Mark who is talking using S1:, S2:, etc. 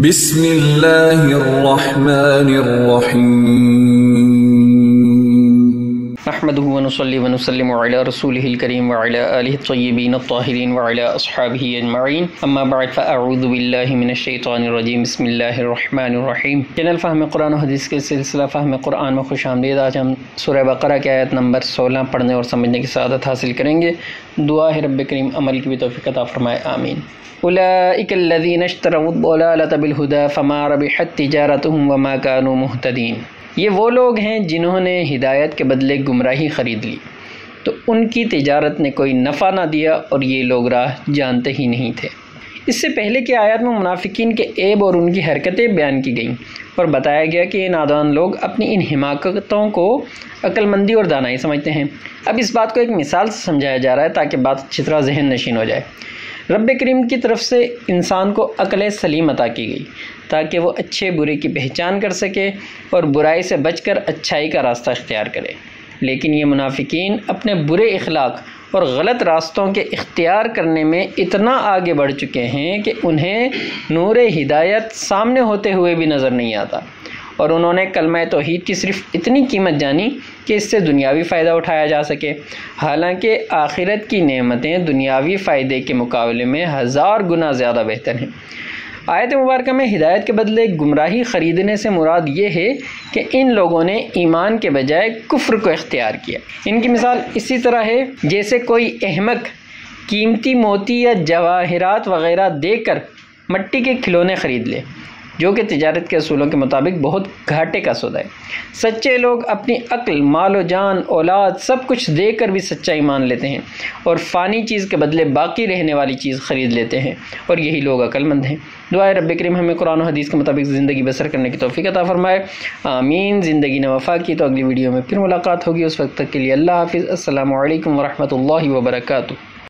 S1: بسم اللہ الرحمن الرحیم
S2: نحمده ونصلي ونسلم على رسوله الكريم وعلى آله الطيبين الطاهرين وعلى أصحابه أجمعين أما بعد فأعوذ بالله من الشیطان الرجیم بسم اللہ الرحمن الرحیم۔ چینل فہم قرآن و حدیث کے سلسلہ فہم قرآن میں خوش آمدید۔ آج ہم سورہ بقرہ کی آیت نمبر 16 پڑھنے اور سمجھنے کی سعادت حاصل کریں گے۔ دعا ہے رب کریم عمل کی بھی توفیق عطا فرمائے، آمین۔ اولئک الذین اشتروا الضلالۃ بالہدی فما ربحت تجارتهم وما كانوا مہتدین۔ یہ وہ لوگ ہیں جنہوں نے ہدایت کے بدلے گمراہی خرید لی تو ان کی تجارت نے کوئی نفع نہ دیا اور یہ لوگ راہ جانتے ہی نہیں تھے۔ اس سے پہلے کی آیات میں منافقین کے عیب اور ان کی حرکتیں بیان کی گئیں اور بتایا گیا کہ یہ نادان لوگ اپنی ان حماقتوں کو عقل مندی اور دانائی سمجھتے ہیں۔ اب اس بات کو ایک مثال سے سمجھایا جا رہا ہے تاکہ بات اچھی طرح ذہن نشین ہو جائے۔ رب کریم کی طرف سے انسان کو عقل سلیم عطا کی گئی تاکہ وہ اچھے برے کی پہچان کر سکے اور برائی سے بچ کر اچھائی کا راستہ اختیار کرے، لیکن یہ منافقین اپنے برے اخلاق اور غلط راستوں کے اختیار کرنے میں اتنا آگے بڑھ چکے ہیں کہ انہیں نور ہدایت سامنے ہوتے ہوئے بھی نظر نہیں آتا، اور انہوں نے کلمہ توحید کی صرف اتنی قیمت جانی کہ اس سے دنیاوی فائدہ اٹھایا جا سکے، حالانکہ آخرت کی نعمتیں دنیاوی فائدے کے مقابلے میں 1000 گنا زیادہ بہتر ہیں۔ آیت مبارکہ میں ہدایت کے بدلے گمراہی خریدنے سے مراد یہ ہے کہ ان لوگوں نے ایمان کے بجائے کفر کو اختیار کیا۔ ان کی مثال اسی طرح ہے جیسے کوئی احمق قیمتی موتی یا جواہرات وغیرہ دے کر مٹی کے کھلونے خرید لے، جو کہ تجارت کے اصولوں کے مطابق بہت گھاٹے کا سودا ہے۔ سچے لوگ اپنی عقل، مال و جان، اولاد سب کچھ دے کر بھی سچا ایمان لیتے ہیں اور فانی چیز کے بدلے باقی رہنے والی چیز خرید لیتے ہیں، اور یہی لوگ عقل مند ہیں۔ دعائے رب کریم ہمیں قرآن و حدیث کے مطابق زندگی بسر کرنے کی توفیق عطا فرمائے، آمین۔ زندگی نے وفا کی تو اگلی ویڈیو میں پھر ملاقات ہوگی، اس وقت تک کے لیے اللہ حافظ۔ السلام علیکم ورحمۃ اللہ وبرکاتہ۔